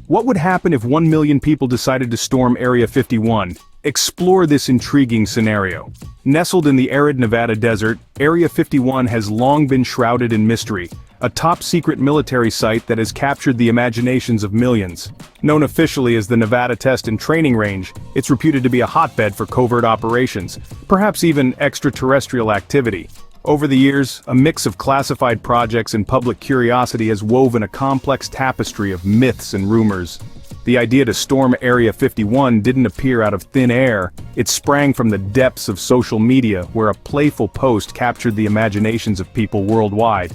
What would happen if 1 million people decided to storm Area 51? Explore this intriguing scenario. Nestled in the arid Nevada desert, Area 51 has long been shrouded in mystery, a top-secret military site that has captured the imaginations of millions. Known officially as the Nevada Test and Training Range, it's reputed to be a hotbed for covert operations, perhaps even extraterrestrial activity. Over the years, a mix of classified projects and public curiosity has woven a complex tapestry of myths and rumors. The idea to storm Area 51 didn't appear out of thin air. It sprang from the depths of social media, where a playful post captured the imaginations of people worldwide.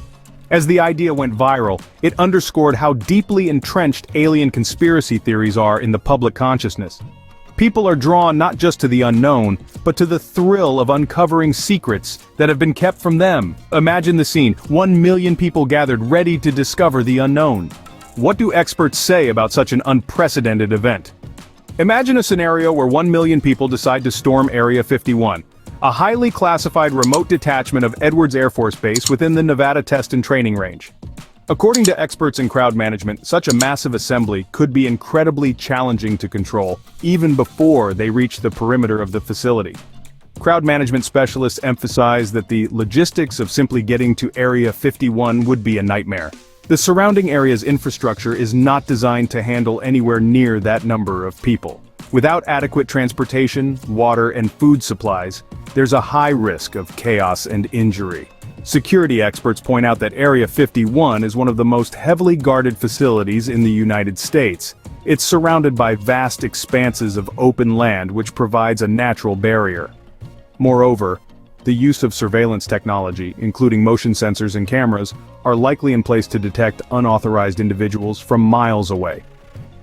As the idea went viral, it underscored how deeply entrenched alien conspiracy theories are in the public consciousness. People are drawn not just to the unknown, but to the thrill of uncovering secrets that have been kept from them. Imagine the scene: 1 million people gathered ready to discover the unknown. What do experts say about such an unprecedented event? Imagine a scenario where 1 million people decide to storm Area 51, a highly classified remote detachment of Edwards Air Force Base within the Nevada Test and Training Range. According to experts in crowd management, such a massive assembly could be incredibly challenging to control, even before they reach the perimeter of the facility. Crowd management specialists emphasize that the logistics of simply getting to Area 51 would be a nightmare. The surrounding area's infrastructure is not designed to handle anywhere near that number of people. Without adequate transportation, water, and food supplies, there's a high risk of chaos and injury. Security experts point out that Area 51 is one of the most heavily guarded facilities in the United States. It's surrounded by vast expanses of open land, which provides a natural barrier. Moreover, the use of surveillance technology, including motion sensors and cameras, are likely in place to detect unauthorized individuals from miles away.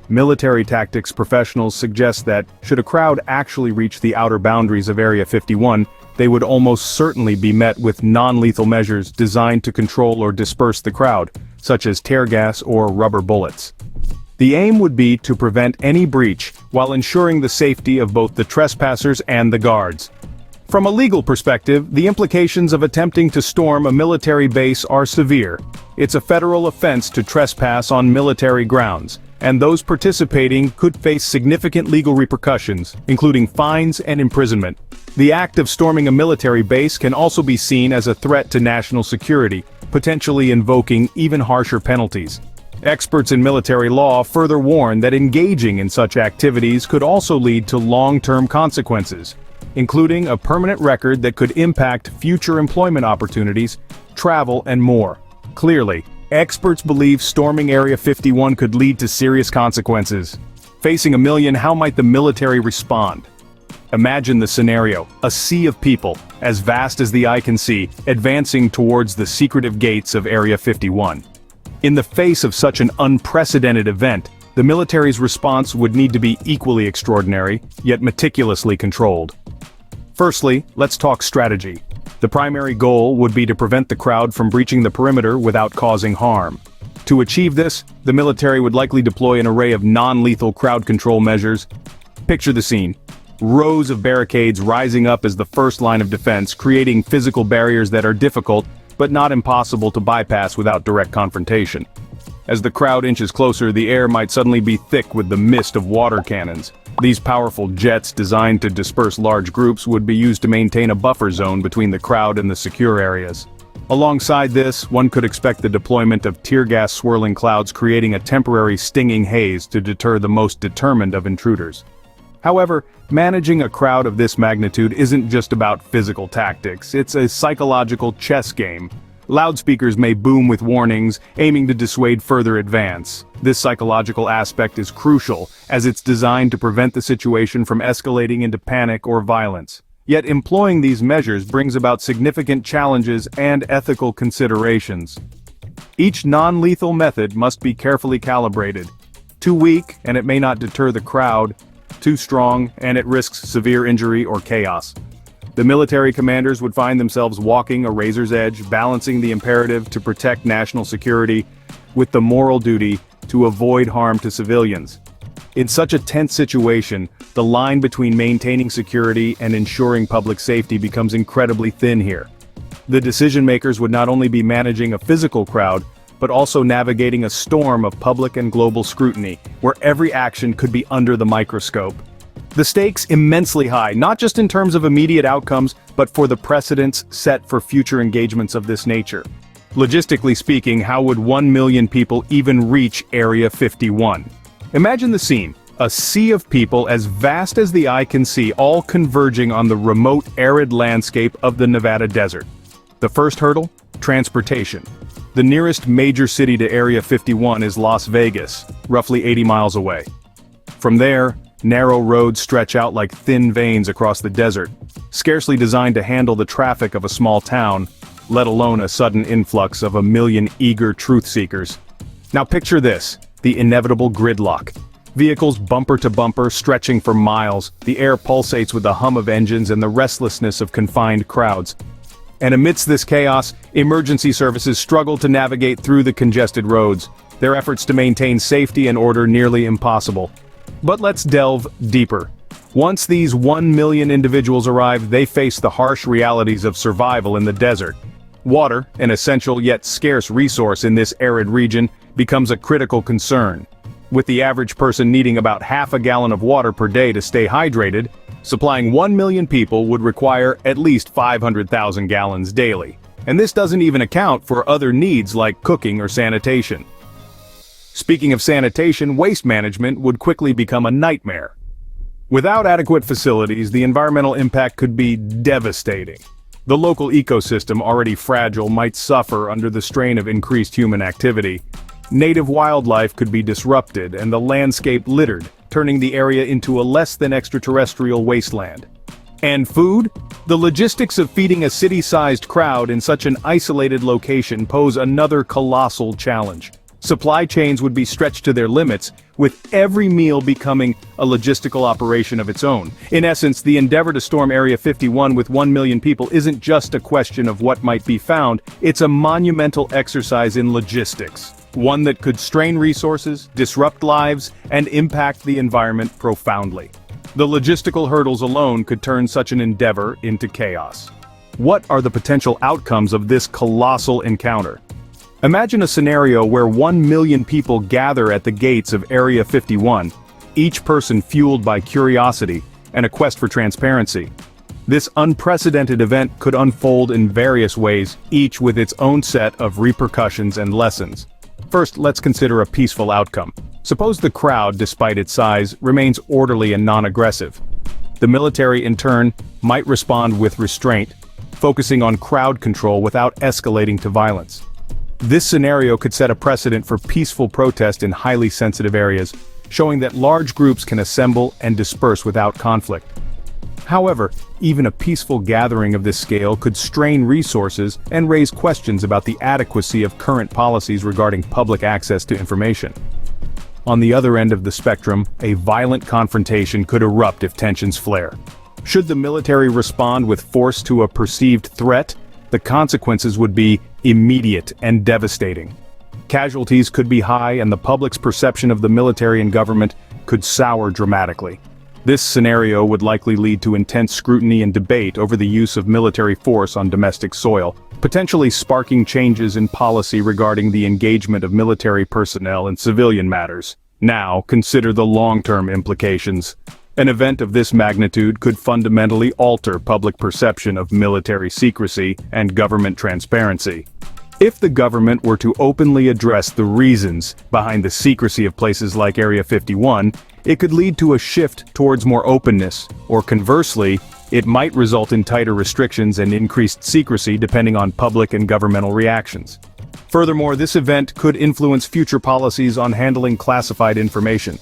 Military tactics professionals suggest that, should a crowd actually reach the outer boundaries of Area 51, they would almost certainly be met with non-lethal measures designed to control or disperse the crowd, such as tear gas or rubber bullets. The aim would be to prevent any breach while ensuring the safety of both the trespassers and the guards. From a legal perspective, the implications of attempting to storm a military base are severe. It's a federal offense to trespass on military grounds, and those participating could face significant legal repercussions, including fines and imprisonment. The act of storming a military base can also be seen as a threat to national security, potentially invoking even harsher penalties. Experts in military law further warn that engaging in such activities could also lead to long-term consequences, including a permanent record that could impact future employment opportunities, travel, and more. Clearly, experts believe storming Area 51 could lead to serious consequences. Facing 1 million, how might the military respond? Imagine the scenario: a sea of people, as vast as the eye can see, advancing towards the secretive gates of Area 51. In the face of such an unprecedented event, the military's response would need to be equally extraordinary, yet meticulously controlled. Firstly, let's talk strategy. The primary goal would be to prevent the crowd from breaching the perimeter without causing harm. To achieve this, the military would likely deploy an array of non-lethal crowd control measures. Picture the scene: rows of barricades rising up as the first line of defense, creating physical barriers that are difficult, but not impossible to bypass without direct confrontation. As the crowd inches closer, the air might suddenly be thick with the mist of water cannons. These powerful jets, designed to disperse large groups, would be used to maintain a buffer zone between the crowd and the secure areas. Alongside this, one could expect the deployment of tear gas swirling clouds, creating a temporary stinging haze to deter the most determined of intruders. However, managing a crowd of this magnitude isn't just about physical tactics, it's a psychological chess game. Loudspeakers may boom with warnings, aiming to dissuade further advance. This psychological aspect is crucial, as it's designed to prevent the situation from escalating into panic or violence. Yet employing these measures brings about significant challenges and ethical considerations. Each non-lethal method must be carefully calibrated. Too weak, and it may not deter the crowd. Too strong, and it risks severe injury or chaos. The military commanders would find themselves walking a razor's edge, balancing the imperative to protect national security with the moral duty to avoid harm to civilians. In such a tense situation, the line between maintaining security and ensuring public safety becomes incredibly thin here. The decision-makers would not only be managing a physical crowd, but also navigating a storm of public and global scrutiny, where every action could be under the microscope. The stakes immensely high, not just in terms of immediate outcomes, but for the precedents set for future engagements of this nature. Logistically speaking, how would 1 million people even reach Area 51? Imagine the scene. A sea of people as vast as the eye can see, all converging on the remote, arid landscape of the Nevada desert. The first hurdle? Transportation. The nearest major city to Area 51 is Las Vegas, roughly 80 miles away. From there, narrow roads stretch out like thin veins across the desert, scarcely designed to handle the traffic of a small town, let alone a sudden influx of 1 million eager truth-seekers. Now picture this, the inevitable gridlock. Vehicles bumper to bumper, stretching for miles, the air pulsates with the hum of engines and the restlessness of confined crowds. And amidst this chaos, emergency services struggle to navigate through the congested roads, their efforts to maintain safety and order nearly impossible. But let's delve deeper. Once these 1 million individuals arrive, they face the harsh realities of survival in the desert. Water, an essential yet scarce resource in this arid region, becomes a critical concern. With the average person needing about half a gallon of water per day to stay hydrated, supplying 1 million people would require at least 500,000 gallons daily. And this doesn't even account for other needs like cooking or sanitation. Speaking of sanitation, waste management would quickly become a nightmare. Without adequate facilities, the environmental impact could be devastating. The local ecosystem, already fragile, might suffer under the strain of increased human activity. Native wildlife could be disrupted and the landscape littered, turning the area into a less than extraterrestrial wasteland. And food? The logistics of feeding a city-sized crowd in such an isolated location pose another colossal challenge. Supply chains would be stretched to their limits, with every meal becoming a logistical operation of its own. In essence, the endeavor to storm Area 51 with 1 million people isn't just a question of what might be found, it's a monumental exercise in logistics. One that could strain resources, disrupt lives, and impact the environment profoundly. The logistical hurdles alone could turn such an endeavor into chaos. What are the potential outcomes of this colossal encounter? Imagine a scenario where 1 million people gather at the gates of Area 51, each person fueled by curiosity and a quest for transparency. This unprecedented event could unfold in various ways, each with its own set of repercussions and lessons. First, let's consider a peaceful outcome. Suppose the crowd, despite its size, remains orderly and non-aggressive. The military, in turn, might respond with restraint, focusing on crowd control without escalating to violence. This scenario could set a precedent for peaceful protest in highly sensitive areas, showing that large groups can assemble and disperse without conflict. However, even a peaceful gathering of this scale could strain resources and raise questions about the adequacy of current policies regarding public access to information. On the other end of the spectrum, a violent confrontation could erupt if tensions flare. Should the military respond with force to a perceived threat, the consequences would be immediate and devastating. Casualties could be high and the public's perception of the military and government could sour dramatically. This scenario would likely lead to intense scrutiny and debate over the use of military force on domestic soil, potentially sparking changes in policy regarding the engagement of military personnel in civilian matters. Now, consider the long-term implications. An event of this magnitude could fundamentally alter public perception of military secrecy and government transparency. If the government were to openly address the reasons behind the secrecy of places like Area 51, it could lead to a shift towards more openness, or conversely, it might result in tighter restrictions and increased secrecy depending on public and governmental reactions. Furthermore, this event could influence future policies on handling classified information.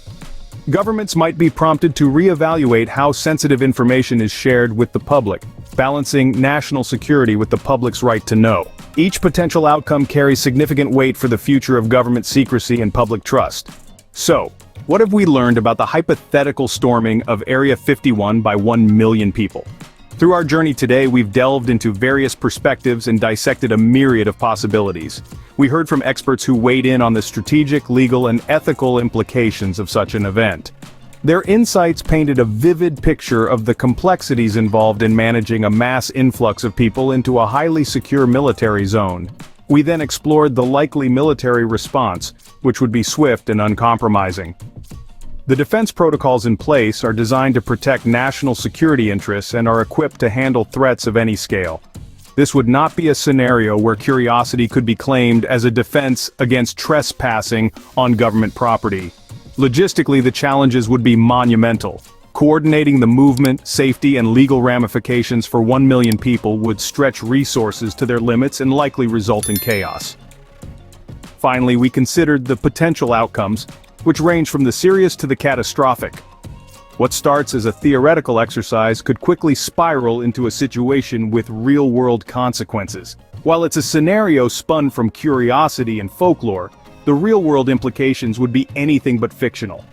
Governments might be prompted to reevaluate how sensitive information is shared with the public, balancing national security with the public's right to know. Each potential outcome carries significant weight for the future of government secrecy and public trust. So, what have we learned about the hypothetical storming of Area 51 by 1 million people? Through our journey today, we've delved into various perspectives and dissected a myriad of possibilities. We heard from experts who weighed in on the strategic, legal, and ethical implications of such an event. Their insights painted a vivid picture of the complexities involved in managing a mass influx of people into a highly secure military zone. We then explored the likely military response, which would be swift and uncompromising. The defense protocols in place are designed to protect national security interests and are equipped to handle threats of any scale. This would not be a scenario where curiosity could be claimed as a defense against trespassing on government property. Logistically, the challenges would be monumental. Coordinating the movement, safety, and legal ramifications for 1 million people would stretch resources to their limits and likely result in chaos. Finally, we considered the potential outcomes, which range from the serious to the catastrophic. What starts as a theoretical exercise could quickly spiral into a situation with real-world consequences. While it's a scenario spun from curiosity and folklore, the real-world implications would be anything but fictional.